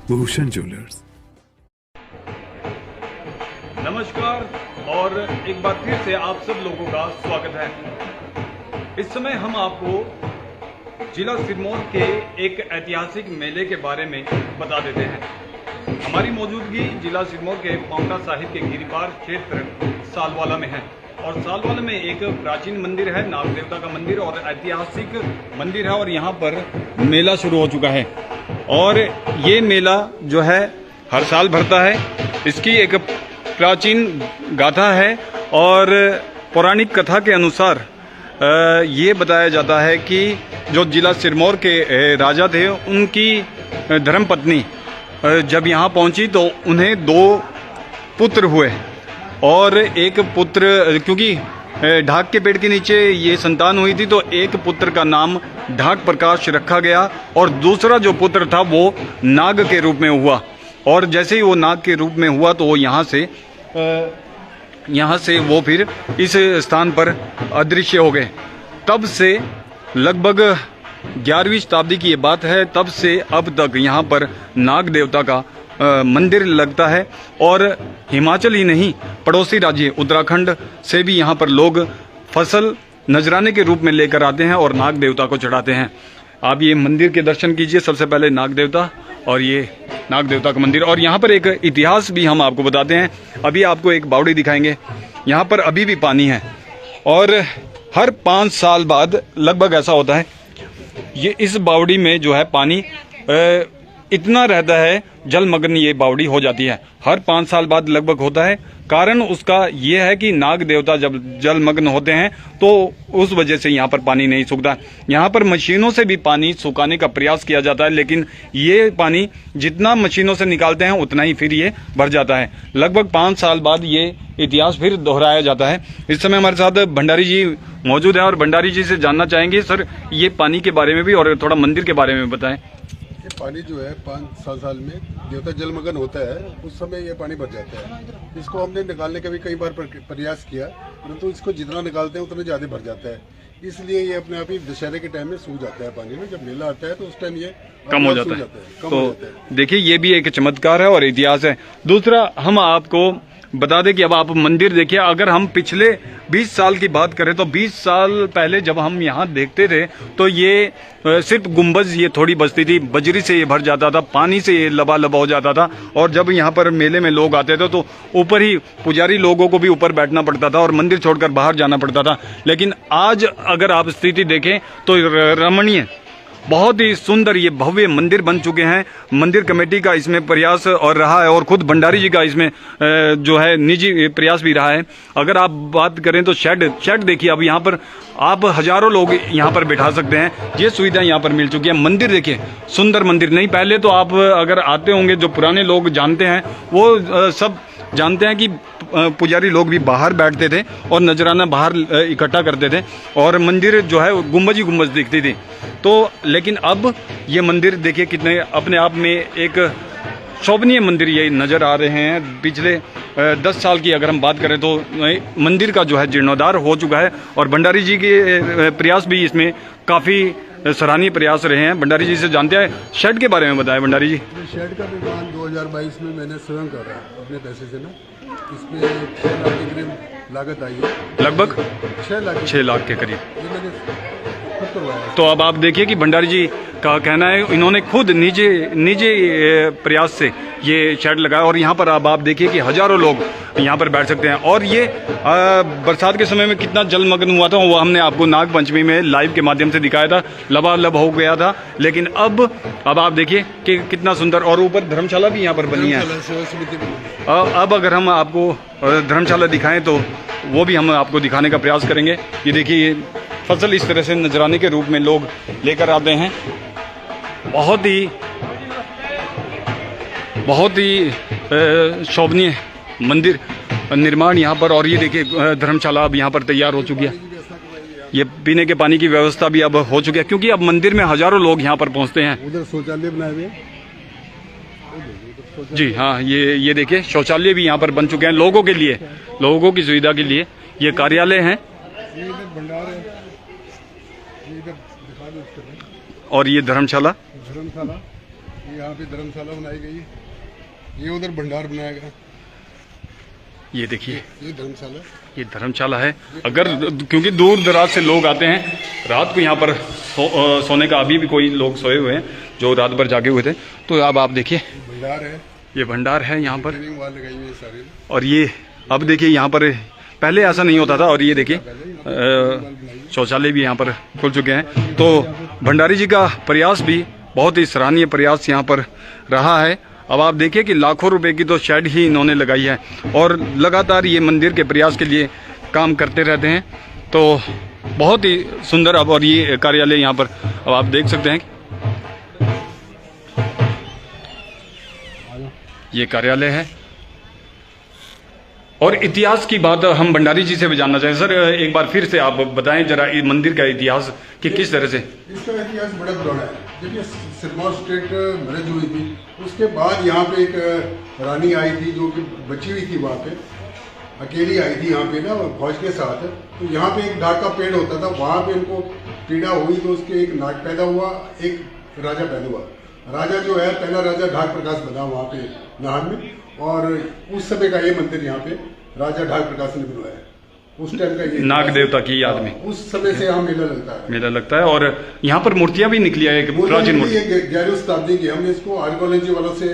Bhushan jewellers. नमस्कार और एक बार फिर से आप सब लोगों का स्वागत है। इस समय हम आपको जिला सिरमौर के एक ऐतिहासिक मेले के बारे में बता देते हैं। हमारी मौजूदगी जिला सिरमौर के पांवटा साहिब के गिरिपार क्षेत्र सालवाला में है और सालवाला में एक प्राचीन मंदिर है, नाग देवता का मंदिर और ऐतिहासिक मंदिर है और यहाँ पर मेला शुरू हो चुका है और ये मेला जो है हर साल भरता है। इसकी एक प्राचीन गाथा है और पौराणिक कथा के अनुसार ये बताया जाता है कि जो जिला सिरमौर के राजा थे उनकी धर्मपत्नी जब यहाँ पहुँची तो उन्हें 2 पुत्र हुए और एक पुत्र, क्योंकि ढाक के पेड़ के नीचे ये संतान हुई थी तो एक पुत्र का नाम ढाक प्रकाश रखा गया और दूसरा जो पुत्र था वो नाग के रूप में हुआ। और जैसे ही वो नाग के रूप में हुआ तो वो यहाँ से वो फिर इस स्थान पर अदृश्य हो गए। तब से लगभग 11वीं शताब्दी की ये बात है, तब से अब तक यहाँ पर नाग देवता का मंदिर लगता है और हिमाचल ही नहीं पड़ोसी राज्य उत्तराखंड से भी यहाँ पर लोग फसल नजराने के रूप में लेकर आते हैं और नाग देवता को चढ़ाते हैं। आप ये मंदिर के दर्शन कीजिए। सबसे पहले नाग देवता और ये नाग देवता का मंदिर, और यहाँ पर एक इतिहास भी हम आपको बताते हैं। अभी आपको एक बावड़ी दिखाएंगे। यहाँ पर अभी भी पानी है और हर 5 साल बाद लगभग ऐसा होता है, ये इस बावड़ी में जो है पानी इतना रहता है, जलमग्न ये बावड़ी हो जाती है। हर 5 साल बाद लगभग होता है। कारण उसका ये है कि नाग देवता जब जलमग्न होते हैं तो उस वजह से यहाँ पर पानी नहीं सूखता। यहाँ पर मशीनों से भी पानी सुखाने का प्रयास किया जाता है, लेकिन ये पानी जितना मशीनों से निकालते हैं उतना ही फिर ये भर जाता है। लगभग 5 साल बाद ये इतिहास फिर दोहराया जाता है। इस समय हमारे साथ भंडारी जी मौजूद है और भंडारी जी से जानना चाहेंगे, सर ये पानी के बारे में भी और थोड़ा मंदिर के बारे में बताएं। ये पानी जो है 5 साल में देवता जलमग्न होता है उस समय ये पानी भर जाता है। इसको हमने निकालने का भी कई बार प्रयास किया, परंतु तो इसको जितना निकालते हैं उतना ज़्यादा भर जाता है। इसलिए ये अपने आप ही दशहरे के टाइम में सूख जाता है पानी में। जब मेला आता है तो उस टाइम ये कम हो जाता है। तो देखिए ये भी एक चमत्कार है और इतिहास है। दूसरा हम आपको बता दें कि अब आप मंदिर देखिए। अगर हम पिछले 20 साल की बात करें तो 20 साल पहले जब हम यहाँ देखते थे तो ये सिर्फ गुंबज ये थोड़ी बचती थी, बजरी से ये भर जाता था, पानी से ये लबालब हो जाता था। और जब यहाँ पर मेले में लोग आते थे तो ऊपर ही पुजारी लोगों को भी ऊपर बैठना पड़ता था और मंदिर छोड़कर बाहर जाना पड़ता था। लेकिन आज अगर आप स्थिति देखें तो रमणीय, बहुत ही सुंदर ये भव्य मंदिर बन चुके हैं। मंदिर कमेटी का इसमें प्रयास और रहा है और खुद भंडारी जी का इसमें जो है निजी प्रयास भी रहा है। अगर आप बात करें तो शेड देखिए, अब यहाँ पर आप हजारों लोग यहाँ पर बैठा सकते हैं। ये सुविधा यहाँ पर मिल चुकी है। मंदिर देखिए, सुंदर मंदिर। नहीं पहले तो आप अगर आते होंगे, जो पुराने लोग जानते हैं वो सब जानते हैं कि पुजारी लोग भी बाहर बैठते थे और नजराना बाहर इकट्ठा करते थे और मंदिर जो है गुंबज ही गुंबज दिखती थी। तो लेकिन अब ये मंदिर देखिए कितने अपने आप में एक शोभनीय मंदिर ये नज़र आ रहे हैं। पिछले 10 साल की अगर हम बात करें तो मंदिर का जो है जीर्णोद्धार हो चुका है और भंडारी जी के प्रयास भी इसमें काफ़ी सराहनीय प्रयास रहे हैं। भंडारी जी से जानते हैं शेड के बारे में बताएं। भंडारी जी, शेड का निर्माण 2022 में मैंने स्वयं करा अपने पैसे से ना। इसमें 6 लाख के करीब लागत आई है। लगभग 6 लाख के करीब ये मैंने खुद करवाया। तो अब आप देखिए कि भंडारी जी का कहना है इन्होंने खुद निजी प्रयास से ये शेड लगाया और यहाँ पर अब आप देखिए कि हजारों लोग यहाँ पर बैठ सकते हैं। और ये बरसात के समय में कितना जलमग्न हुआ था वो हमने आपको नाग पंचमी में लाइव के माध्यम से दिखाया था, लबालब हो गया था। लेकिन अब आप देखिए कि कितना सुंदर, और ऊपर धर्मशाला भी यहाँ पर बनी है। अब अगर हम आपको धर्मशाला दिखाएं तो वो भी हम आपको दिखाने का प्रयास करेंगे। ये देखिए ये फसल इस तरह से नजराने के रूप में लोग लेकर आते हैं। बहुत ही शोभनीय मंदिर निर्माण यहाँ पर। और ये देखिए धर्मशाला अब यहाँ पर तैयार हो चुकी है। ये पीने के पानी की व्यवस्था भी अब हो चुकी है क्योंकि अब मंदिर में हजारों लोग यहाँ पर पहुँचते हैं। उधर शौचालय बनाए हुए जी हाँ, ये देखिए शौचालय भी यहाँ पर बन चुके हैं लोगों के लिए, लोगों की सुविधा के लिए। ये कार्यालय हैं और ये धर्मशाला यहाँ पे धर्मशाला बनाई गई है, ये उधर भंडार बनाया गया, ये देखिए ये धर्मशाला। ये धर्मशाला है। अगर क्योंकि दूर दराज से लोग आते हैं रात को यहाँ पर सोने का, अभी भी कोई लोग सोए हुए हैं जो रात भर जागे हुए थे। तो अब आप देखिए भंडार है, ये भंडार है यहाँ पर। ट्रेनिंग वाल लगाई हुई है सारे। और ये अब देखिए यहाँ पर पहले ऐसा नहीं होता था। और ये देखिए शौचालय भी यहाँ पर खुल चुके हैं। तो भंडारी जी का प्रयास भी बहुत ही सराहनीय प्रयास यहाँ पर रहा है। अब आप देखिए कि लाखों रुपए की तो शेड ही इन्होंने लगाई है और लगातार ये मंदिर के प्रयास के लिए काम करते रहते हैं। तो बहुत ही सुंदर। अब और ये कार्यालय यहाँ पर अब आप देख सकते हैं, ये कार्यालय है। और इतिहास की बात हम भंडारी जी से भी जानना चाहें। सर एक बार फिर से आप बताएं जरा इस मंदिर का इतिहास कि किस तरह से। इसका इतिहास बड़ा पुराना है। देखिए सिरमौर स्टेट मैरिज हुई थी, उसके बाद यहाँ पे एक रानी आई थी जो कि बची हुई थी, वहाँ पे अकेली आई थी यहाँ पे ना फौज के साथ। तो यहाँ पे एक नाग का पेड़ होता था, वहाँ पे इनको पीड़ा हुई तो उसके एक नाग पैदा हुआ, एक राजा पैदा हुआ। राजा जो है पहला राजा ढाक प्रकाश बना वहाँ पे नाहन में, और उस समय का ये मंदिर यहाँ पे राजा ढाक प्रकाश ने बनवाया। उस टाइम का ये नाग देवता की याद में उस समय से यहाँ मेला लगता है। मेला लगता है। और यहाँ पर मूर्तियां भी निकली है, एक प्राचीन मूर्ति 11वीं शताब्दी की। हमने इसको आर्कियोलॉजी वालों से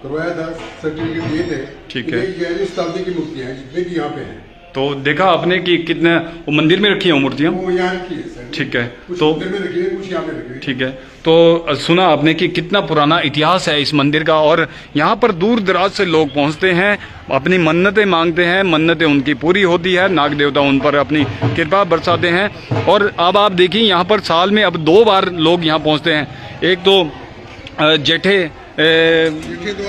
करवाया था, सर्टिफिकेट दिए थे। ठीक है। 11वीं शताब्दी की मूर्तियां हैं जितने की यहाँ पे हैं। तो देखा आपने कि कितने वो मंदिर में रखी है वो मूर्तियां। वो यहाँ रखी है सर। ठीक है। कुछ तो मंदिर में रखी है, कुछ यहाँ पे रखी है। ठीक है। तो सुना आपने कि कितना पुराना इतिहास है इस मंदिर का। और यहाँ पर दूर दराज से लोग पहुँचते हैं, अपनी मन्नतें मांगते हैं, मन्नतें उनकी पूरी होती है, नाग देवता उन पर अपनी कृपा बरसाते हैं। और अब आप देखिए यहाँ पर साल में अब 2 बार लोग यहाँ पहुँचते हैं। एक तो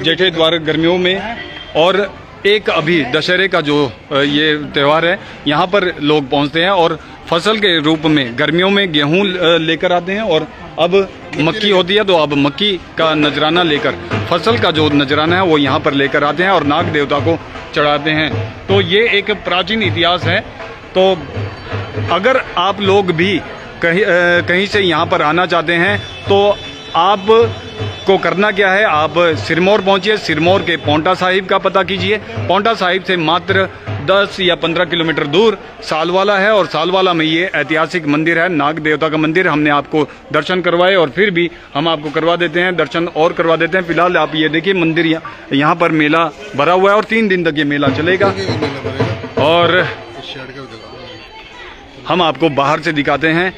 जेठे द्वार गर्मियों में, और एक अभी दशहरे का जो ये त्यौहार है यहाँ पर लोग पहुँचते हैं। और फसल के रूप में गर्मियों में गेहूँ लेकर आते हैं, और अब मक्की होती है तो अब मक्की का नजराना लेकर, फसल का जो नजराना है वो यहाँ पर लेकर आते हैं और नाग देवता को चढ़ाते हैं। तो ये एक प्राचीन इतिहास है। तो अगर आप लोग भी कहीं से यहाँ पर आना चाहते हैं तो आप को करना क्या है, आप सिरमौर पहुंचिए। सिरमौर के पौंटा साहिब का पता कीजिए। पौंटा साहिब से मात्र 10 या 15 किलोमीटर दूर सालवाला है, और सालवाला में ये ऐतिहासिक मंदिर है, नाग देवता का मंदिर। हमने आपको दर्शन करवाए और फिर भी हम आपको करवा देते हैं दर्शन और करवा देते हैं। फिलहाल आप ये देखिए मंदिर यहाँ पर मेला भरा हुआ है और 3 दिन तक ये मेला चलेगा। और हम आपको बाहर से दिखाते हैं।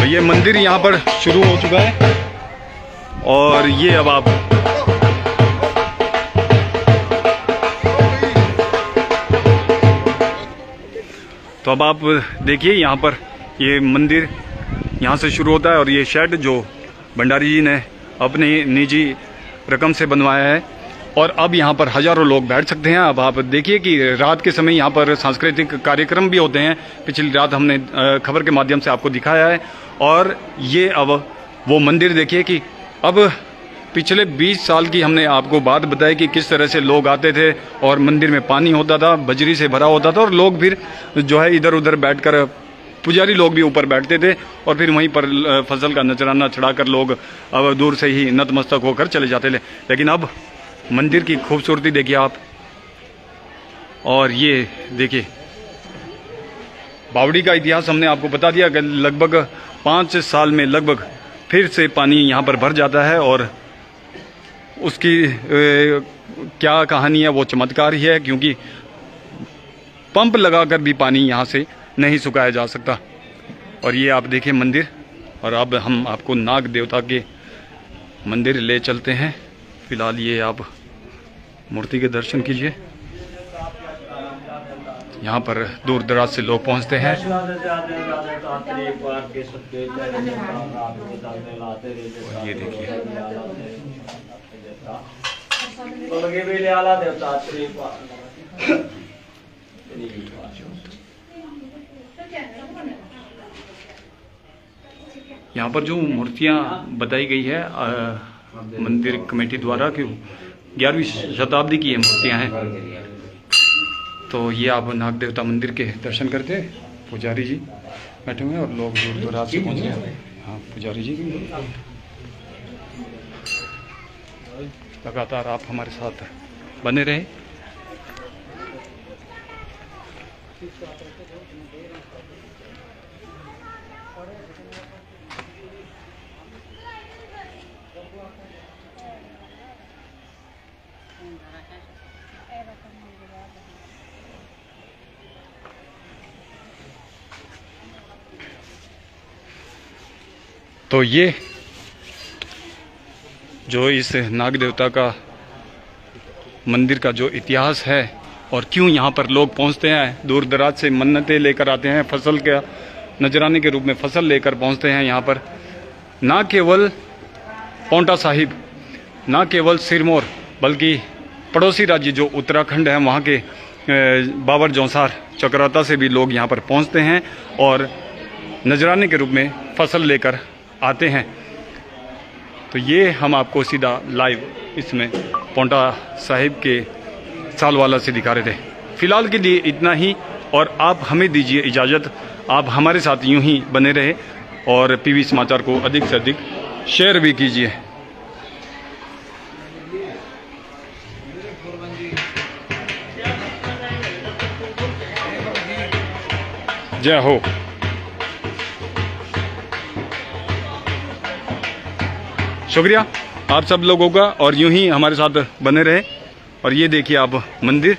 ये मंदिर यहाँ पर शुरू हो चुका है, और ये अब आप तो अब आप देखिए यहाँ पर ये मंदिर यहाँ से शुरू होता है। और ये शेड जो भंडारी जी ने अपनी निजी रकम से बनवाया है, और अब यहाँ पर हजारों लोग बैठ सकते हैं। अब आप देखिए कि रात के समय यहाँ पर सांस्कृतिक कार्यक्रम भी होते हैं। पिछली रात हमने खबर के माध्यम से आपको दिखाया है। और ये अब वो मंदिर देखिए कि अब पिछले 20 साल की हमने आपको बात बताई कि किस तरह से लोग आते थे और मंदिर में पानी होता था, बजरी से भरा होता था, और लोग फिर जो है इधर उधर बैठकर, पुजारी लोग भी ऊपर बैठते थे और फिर वहीं पर फसल का नजराना चढ़ाकर लोग अब दूर से ही नतमस्तक होकर चले जाते थे। लेकिन अब मंदिर की खूबसूरती देखिए आप। और ये देखिए बावड़ी का इतिहास हमने आपको बता दिया कि लगभग 5 साल में लगभग फिर से पानी यहाँ पर भर जाता है। और उसकी क्या कहानी है वो चमत्कार ही है, क्योंकि पंप लगाकर भी पानी यहाँ से नहीं सुखाया जा सकता। और ये आप देखिए मंदिर। और अब हम आपको नाग देवता के मंदिर ले चलते हैं। फिलहाल ये आप मूर्ति के दर्शन कीजिए। यहाँ पर दूर दराज से लोग पहुँचते हैं। ये देखिए यहाँ पर जो मूर्तियाँ बताई गई है मंदिर कमेटी द्वारा कि 11वीं शताब्दी की ये मूर्तियाँ हैं। तो ये आप नाग देवता मंदिर के दर्शन करते हैं पुजारी जी। बैठे हुए हैं और लोग दूर दराज से पहुंचे हैं। हाँ पुजारी जी, लगातार आप हमारे साथ बने रहे। तो ये जो इस नाग देवता का मंदिर का जो इतिहास है और क्यों यहाँ पर लोग पहुँचते हैं, दूर दराज से मन्नतें लेकर आते हैं, फसल का नजराने के रूप में फसल लेकर पहुँचते हैं यहाँ पर। ना केवल पांवटा साहिब, ना केवल सिरमौर, बल्कि पड़ोसी राज्य जो उत्तराखंड है वहाँ के बाबर जौसार चक्राता से भी लोग यहाँ पर पहुँचते हैं और नजराने के रूप में फसल लेकर आते हैं। तो ये हम आपको सीधा लाइव इसमें पांवटा साहिब के सालवाला से दिखा रहे थे। फिलहाल के लिए इतना ही और आप हमें दीजिए इजाज़त। आप हमारे साथ यूं ही बने रहे और पीवी समाचार को अधिक से अधिक शेयर भी कीजिए। जय हो। शुक्रिया आप सब लोगों का और यूं ही हमारे साथ बने रहे। और ये देखिए आप मंदिर,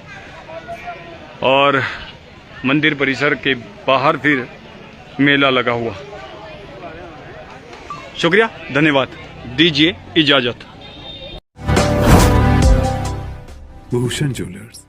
और मंदिर परिसर के बाहर फिर मेला लगा हुआ। शुक्रिया, धन्यवाद, दीजिए इजाजत। भूषण ज्वेलर्स।